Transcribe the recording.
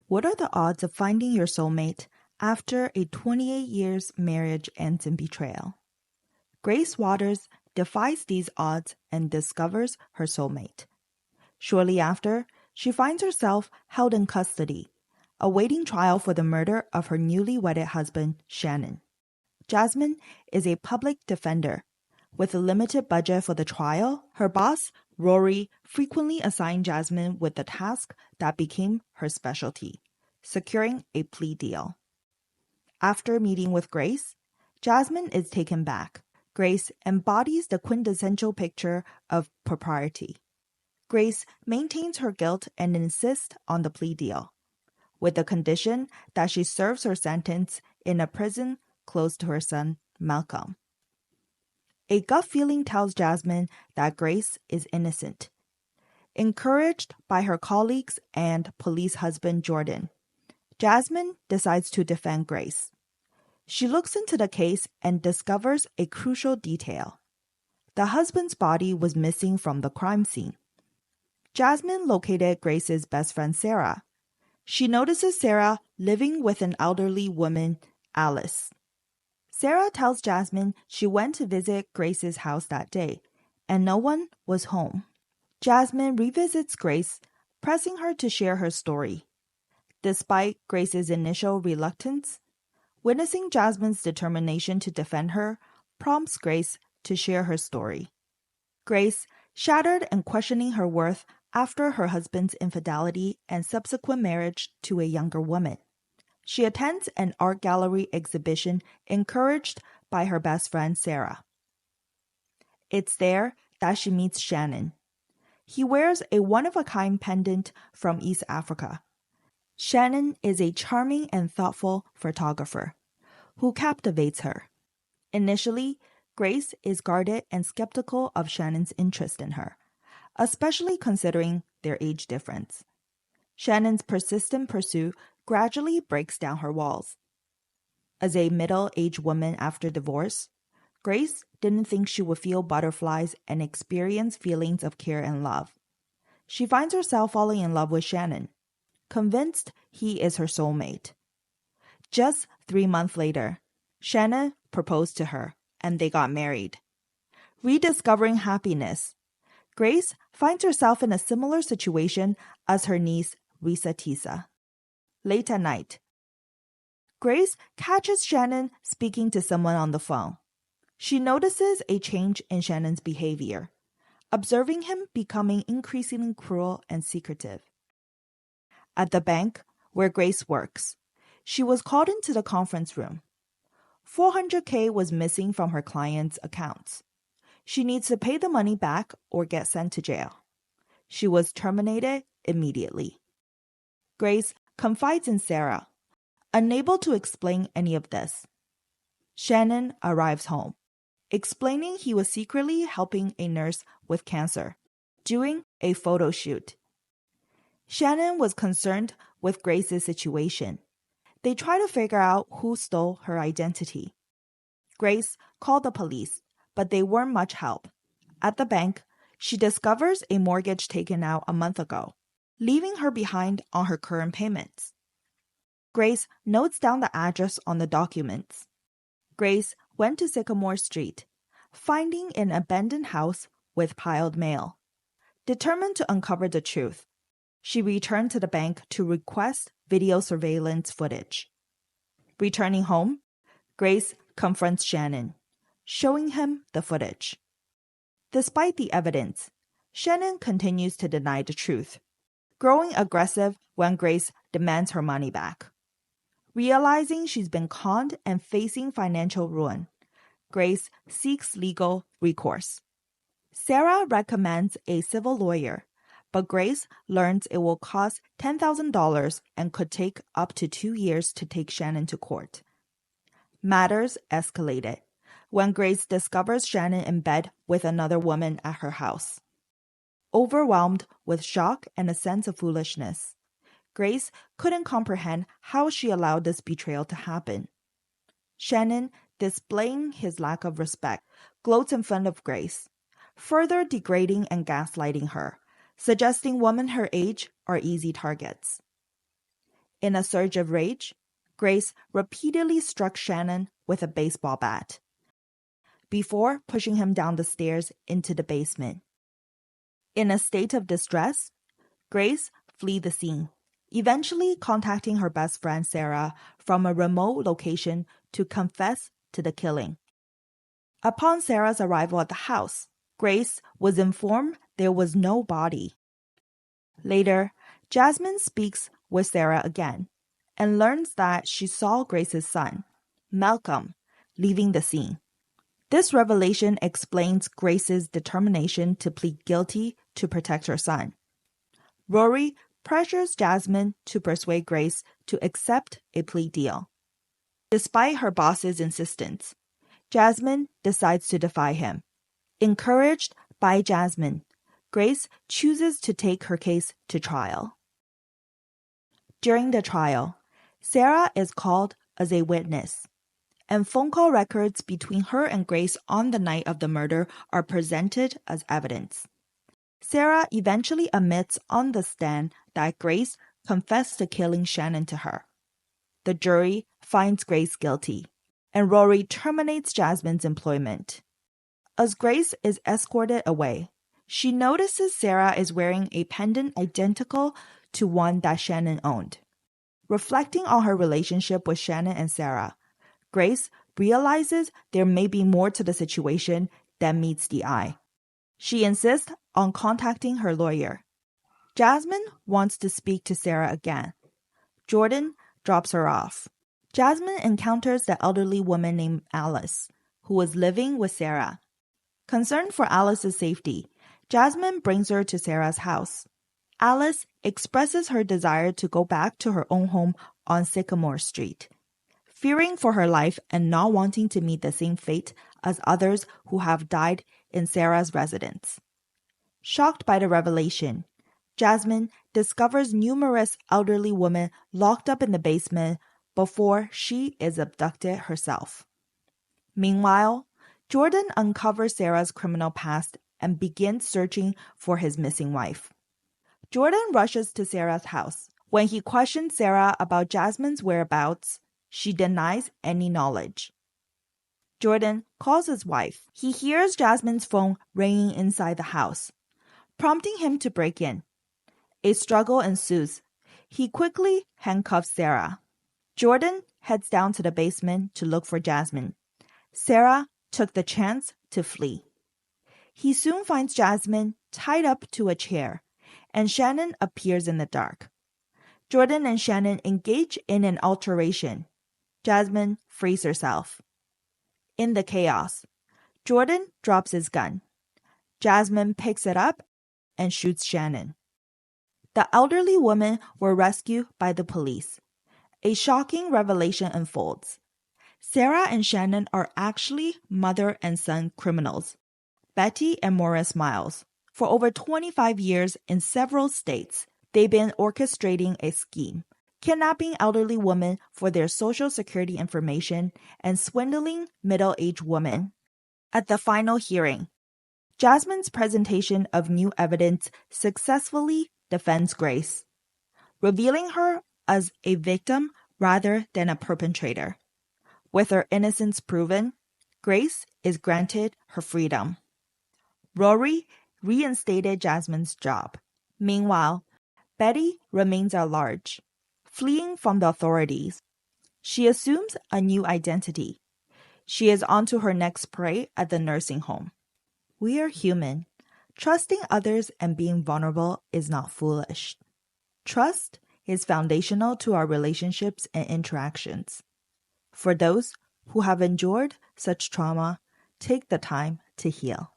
What are the odds of finding your soulmate after a 28 years marriage ends in betrayal? Grace Waters defies these odds and discovers her soulmate. Shortly after, she finds herself held in custody, awaiting trial for the murder of her newly wedded husband, Shannon. Jasmine is a public defender. With a limited budget for the trial, her boss, Rory, frequently assigned Jasmine with the task that became her specialty, securing a plea deal. After meeting with Grace, Jasmine is taken back. Grace embodies the quintessential picture of propriety. Grace maintains her guilt and insists on the plea deal, with the condition that she serves her sentence in a prison close to her son, Malcolm. A gut feeling tells Jasmine that Grace is innocent. Encouraged by her colleagues and police husband Jordan, Jasmine decides to defend Grace. She looks into the case and discovers a crucial detail. The husband's body was missing from the crime scene. Jasmine located Grace's best friend Sarah. She notices Sarah living with an elderly woman, Alice. Sarah tells Jasmine she went to visit Grace's house that day, and no one was home. Jasmine revisits Grace, pressing her to share her story. Despite Grace's initial reluctance, witnessing Jasmine's determination to defend her prompts Grace to share her story. Grace, shattered and questioning her worth after her husband's infidelity and subsequent marriage to a younger woman. She attends an art gallery exhibition encouraged by her best friend Sarah. It's there that she meets Shannon. He wears a one-of-a-kind pendant from East Africa. Shannon is a charming and thoughtful photographer who captivates her. Initially, Grace is guarded and skeptical of Shannon's interest in her, especially considering their age difference. Shannon's persistent pursuit gradually breaks down her walls. As a middle-aged woman after divorce, Grace didn't think she would feel butterflies and experience feelings of care and love. She finds herself falling in love with Shannon, convinced he is her soulmate. Just 3 months later, Shannon proposed to her, and they got married. Rediscovering happiness, Grace finds herself in a similar situation as her niece, Risa Tisa. Late at night, Grace catches Shannon speaking to someone on the phone. She notices a change in Shannon's behavior, observing him becoming increasingly cruel and secretive. At the bank where Grace works, she was called into the conference room. $400K was missing from her client's accounts. She needs to pay the money back or get sent to jail. She was terminated immediately. Grace confides in Sarah, unable to explain any of this. Shannon arrives home, explaining he was secretly helping a nurse with cancer, doing a photo shoot. Shannon was concerned with Grace's situation. They try to figure out who stole her identity. Grace called the police, but they weren't much help. At the bank, she discovers a mortgage taken out a month ago, leaving her behind on her current payments. Grace notes down the address on the documents. Grace went to Sycamore Street, finding an abandoned house with piled mail. Determined to uncover the truth, she returned to the bank to request video surveillance footage. Returning home, Grace confronts Shannon, showing him the footage. Despite the evidence, Shannon continues to deny the truth, growing aggressive when Grace demands her money back. Realizing she's been conned and facing financial ruin, Grace seeks legal recourse. Sarah recommends a civil lawyer, but Grace learns it will cost $10,000 and could take up to 2 years to take Shannon to court. Matters escalated when Grace discovers Shannon in bed with another woman at her house. Overwhelmed with shock and a sense of foolishness, Grace couldn't comprehend how she allowed this betrayal to happen. Shannon, displaying his lack of respect, gloats in front of Grace, further degrading and gaslighting her, suggesting women her age are easy targets. In a surge of rage, Grace repeatedly struck Shannon with a baseball bat before pushing him down the stairs into the basement. In a state of distress, Grace fled the scene, eventually contacting her best friend Sarah from a remote location to confess to the killing. Upon Sarah's arrival at the house, Grace was informed there was no body. Later, Jasmine speaks with Sarah again and learns that she saw Grace's son, Malcolm, leaving the scene. This revelation explains Grace's determination to plead guilty to protect her son. Rory pressures Jasmine to persuade Grace to accept a plea deal. Despite her boss's insistence, Jasmine decides to defy him. Encouraged by Jasmine, Grace chooses to take her case to trial. During the trial, Sarah is called as a witness, and phone call records between her and Grace on the night of the murder are presented as evidence. Sarah eventually admits on the stand that Grace confessed to killing Shannon to her. The jury finds Grace guilty, and Rory terminates Jasmine's employment. As Grace is escorted away, she notices Sarah is wearing a pendant identical to one that Shannon owned. Reflecting on her relationship with Shannon and Sarah, Grace realizes there may be more to the situation than meets the eye. She insists on contacting her lawyer. Jasmine wants to speak to Sarah again. Jordan drops her off. Jasmine encounters the elderly woman named Alice, who was living with Sarah. Concerned for Alice's safety, Jasmine brings her to Sarah's house. Alice expresses her desire to go back to her own home on Sycamore Street. Fearing for her life and not wanting to meet the same fate as others who have died in Sarah's residence. Shocked by the revelation, Jasmine discovers numerous elderly women locked up in the basement before she is abducted herself. Meanwhile, Jordan uncovers Sarah's criminal past and begins searching for his missing wife. Jordan rushes to Sarah's house. When he questions Sarah about Jasmine's whereabouts, she denies any knowledge. Jordan calls his wife. He hears Jasmine's phone ringing inside the house, prompting him to break in. A struggle ensues. He quickly handcuffs Sarah. Jordan heads down to the basement to look for Jasmine. Sarah took the chance to flee. He soon finds Jasmine tied up to a chair, and Shannon appears in the dark. Jordan and Shannon engage in an altercation. Jasmine frees herself. In the chaos, Jordan drops his gun. Jasmine picks it up and shoots Shannon. The elderly women were rescued by the police. A shocking revelation unfolds. Sarah and Shannon are actually mother and son criminals, Betty and Morris Miles. For over 25 years in several states, they've been orchestrating a scheme, kidnapping elderly women for their social security information and swindling middle-aged women. At the final hearing, Jasmine's presentation of new evidence successfully defends Grace, revealing her as a victim rather than a perpetrator. With her innocence proven, Grace is granted her freedom. Rory reinstated Jasmine's job. Meanwhile, Betty remains at large, fleeing from the authorities. She assumes a new identity. She is on to her next prey at the nursing home. We are human. Trusting others and being vulnerable is not foolish. Trust is foundational to our relationships and interactions. For those who have endured such trauma, take the time to heal.